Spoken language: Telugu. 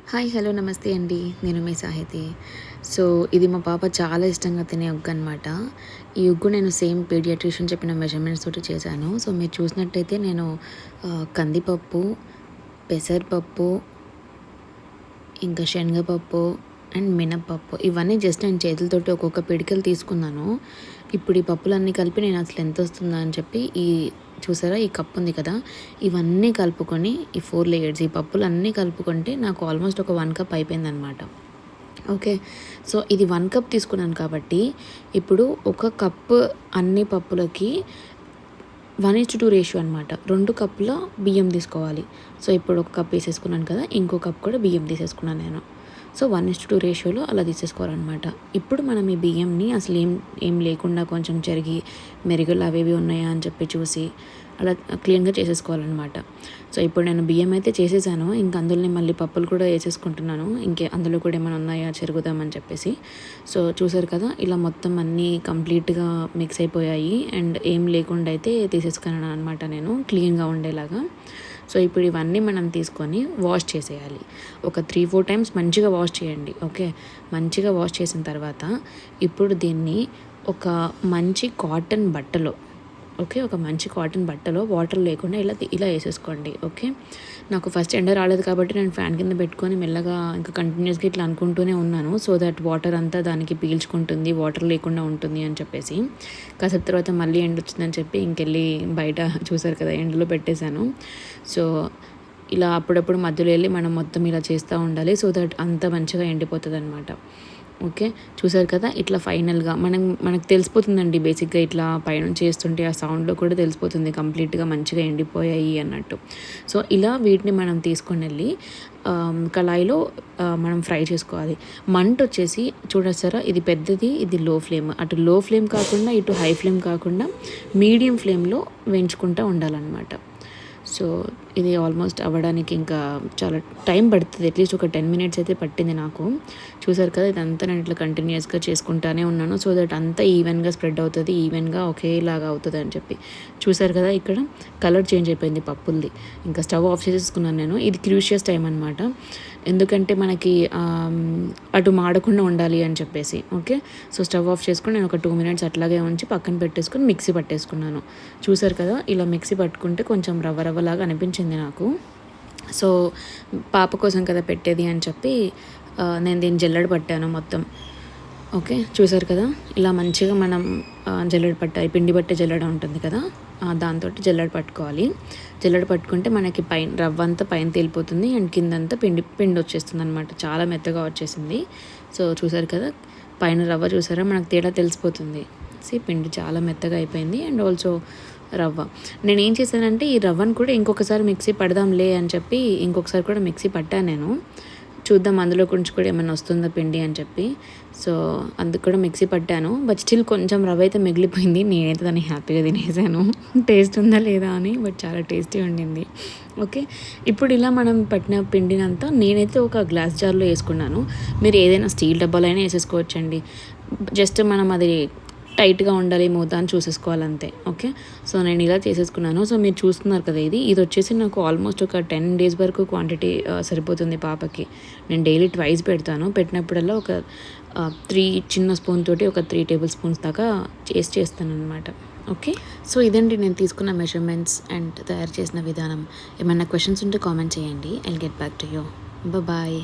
హాయ్ హలో నమస్తే అండి. నేను మీ సాహితి. సో ఇది మా పాప చాలా ఇష్టంగా తినే ఉగ్గు అనమాట. ఈ ఉగ్గు నేను సేమ్ పీడియాట్రిషియన్ చెప్పిన మెజర్మెంట్స్ తోటి చేశాను. సో మీరు చూసినట్టయితే నేను కందిపప్పు, పెసరపప్పు, ఇంకా శనగపప్పు అండ్ మినప్పప్పు ఇవన్నీ జస్ట్ నేను చేతులతోటి ఒక్కొక్క పిడికెలు తీసుకున్నాను. ఇప్పుడు ఈ పప్పులన్నీ కలిపి నేను అసలు ఎంత వస్తుందా అని చెప్పి చూసారా ఈ కప్ ఉంది కదా, ఇవన్నీ కలుపుకొని ఈ 4 లేయర్స్ ఈ పప్పులన్నీ కలుపుకుంటే నాకు ఆల్మోస్ట్ ఒక 1 కప్ అయిపోయిందనమాట. ఓకే. సో ఇది 1 కప్ తీసుకున్నాను కాబట్టి ఇప్పుడు ఒక కప్పు అన్ని పప్పులకి 1:2 రేషియో అనమాట. 2 కప్పుల బియ్యం తీసుకోవాలి. సో ఇప్పుడు ఒక కప్ వేసేసుకున్నాను కదా, ఇంకో కప్ కూడా బియ్యం తీసేసుకున్నాను నేను. సో 1:2 రేషియోలో అలా తీసేసుకోవాలన్నమాట. ఇప్పుడు మనం ఈ బియ్యంని అసలు ఏం లేకుండా కొంచెం చెరిగి మెరుగులు అవేవి ఉన్నాయా అని చెప్పి చూసి అలా క్లీన్గా చేసేసుకోవాలన్నమాట. సో ఇప్పుడు నేను బియ్యం అయితే చేసేసాను. ఇంకా అందులోనే మళ్ళీ పప్పులు కూడా వేసేసుకుంటున్నాను. అందులో కూడా ఏమైనా ఉన్నాయా చెరుగుదామని చెప్పేసి. సో చూసారు కదా, ఇలా మొత్తం అన్నీ కంప్లీట్గా మిక్స్ అయిపోయాయి అండ్ ఏం లేకుండా అయితే తీసేసుకున్నాను అనమాట నేను, క్లీన్గా ఉండేలాగా. సో ఇప్పుడు ఇవన్నీ మనం తీసుకొని వాష్ చేసేయాలి. ఒక 3-4 టైమ్స్ మంచిగా వాష్ చేయండి. ఓకే. మంచిగా వాష్ చేసిన తర్వాత ఇప్పుడు దీన్ని ఒక మంచి కాటన్ బట్టలో, ఓకే, ఒక మంచి కాటన్ బట్టలో వాటర్ లేకుండా ఇలా వేసేసుకోండి. ఓకే. నాకు ఫస్ట్ ఎండ రాలేదు కాబట్టి నేను ఫ్యాన్ కింద పెట్టుకొని మెల్లగా ఇంకా కంటిన్యూస్గా ఇట్లా అనుకుంటూనే ఉన్నాను. సో దట్ వాటర్ అంతా దానికి పీల్చుకుంటుంది, వాటర్ లేకుండా ఉంటుంది అని చెప్పేసి. కాసేపు తర్వాత మళ్ళీ ఎండ వచ్చిందని చెప్పి ఇంకెళ్ళి బయట చూసారు కదా ఎండలో పెట్టేశాను. సో ఇలా అప్పుడప్పుడు మధ్యలో వెళ్ళి మనం మొత్తం ఇలా చేస్తూ ఉండాలి. సో దట్ అంత మంచిగా ఎండిపోతుంది అనమాట. ఓకే. చూసారు కదా, ఇట్లా ఫైనల్గా మనకు తెలిసిపోతుందండి. బేసిక్గా ఇట్లా పైనుంచి చేస్తుంటే ఆ సౌండ్లో కూడా తెలిసిపోతుంది కంప్లీట్గా మంచిగా ఎండిపోయాయి అన్నట్టు. సో ఇలా వీటిని మనం తీసుకొని వెళ్ళి కళాయిలో మనం ఫ్రై చేసుకోవాలి. మంట వచ్చేసి చూడొస్తారా, ఇది పెద్దది, ఇది లో ఫ్లేమ్. అటు లో ఫ్లేమ్ కాకుండా ఇటు హై ఫ్లేమ్ కాకుండా మీడియం ఫ్లేమ్లో వేయించుకుంటూ ఉండాలన్నమాట. సో ఇది ఆల్మోస్ట్ అవ్వడానికి ఇంకా చాలా టైం పడుతుంది. అట్లీస్ట్ ఒక 10 మినిట్స్ అయితే పట్టింది నాకు. చూసారు కదా, ఇదంతా నేను ఇట్లా కంటిన్యూస్గా చేసుకుంటానే ఉన్నాను. సో దట్ అంతా ఈవెన్గా స్ప్రెడ్ అవుతుంది, ఈవెన్గా ఒకేలాగా అవుతుంది అని చెప్పి. చూసారు కదా, ఇక్కడ కలర్ చేంజ్ అయిపోయింది పప్పులది. ఇంకా స్టవ్ ఆఫ్ చేసేసుకున్నాను నేను. ఇది క్రూషియస్ టైం అనమాట, ఎందుకంటే మనకి అటు మాడకుండా ఉండాలి అని చెప్పేసి. ఓకే. సో స్టవ్ ఆఫ్ చేసుకొని నేను ఒక 2 మినిట్స్ అట్లాగే ఉంచి పక్కన పెట్టేసుకొని మిక్సీ పట్టేసుకున్నాను. చూసారు కదా, ఇలా మిక్సీ పట్టుకుంటే కొంచెం రవ్వలాగా అనిపించింది నాకు. సో పాప కోసం కదా పెట్టేది అని చెప్పి నేను దీన్ని జల్లెడ పట్టాను మొత్తం. ఓకే. చూసారు కదా, ఇలా మంచిగా మనం జల్లెడ పట్టాలి. పిండి పట్టే జల్లెడ ఉంటుంది కదా, దాంతో జల్లెడ పట్టుకోవాలి. జల్లెడ పట్టుకుంటే మనకి పైన రవ్వ అంతా పైన తేలిపోతుంది అండ్ కిందంతా పిండి వచ్చేస్తుంది అనమాట. చాలా మెత్తగా వచ్చేసింది. సో చూసారు కదా, పైన రవ్వ చూసారా, మనకు తేడా తెలిసిపోతుంది. పిండి చాలా మెత్తగా అయిపోయింది అండ్ ఆల్సో రవ్వ. నేను ఏం చేశానంటే ఈ రవ్వను కూడా ఇంకొకసారి మిక్సీ పడదాంలే అని చెప్పి ఇంకొకసారి కూడా మిక్సీ పట్టాను నేను. చూద్దాం అందులో కొంచెం కూడా ఏమైనా వస్తుందా పిండి అని చెప్పి. సో అందుకు కూడా మిక్సీ పట్టాను. బట్ స్టిల్ కొంచెం రవ్వ అయితే మిగిలిపోయింది. నేనైతే దాన్ని హ్యాపీగా తినేసాను. టేస్ట్ ఉందా లేదా అని, బట్ చాలా టేస్టీ ఉండింది. ఓకే. ఇప్పుడు ఇలా మనం పట్టిన పిండినంతా నేనైతే ఒక గ్లాస్ జార్లో వేసుకున్నాను. మీరు ఏదైనా స్టీల్ డబ్బాలో అయినా వేసేసుకోవచ్చండి. జస్ట్ మనం అది టైట్గా ఉండాలి మూత అని చూసేసుకోవాలంతే. ఓకే. సో నేను ఇలా చేసేసుకున్నాను. సో మీరు చూస్తున్నారు కదా, ఇది వచ్చేసి నాకు ఆల్మోస్ట్ ఒక 10 డేస్ వరకు క్వాంటిటీ సరిపోతుంది పాపకి. నేను డైలీ ట్వైస్ పెడతాను. పెట్టినప్పుడల్లా ఒక 3 చిన్న స్పూన్ తోటి ఒక 3 టేబుల్ స్పూన్స్ దాకా చేస్తాను అనమాట. ఓకే. సో ఇదండి నేను తీసుకున్న మెజర్మెంట్స్ అండ్ తయారు చేసిన విధానం. ఏమైనా క్వశ్చన్స్ ఉంటే కామెంట్ చేయండి. I'll get back to you. Bye.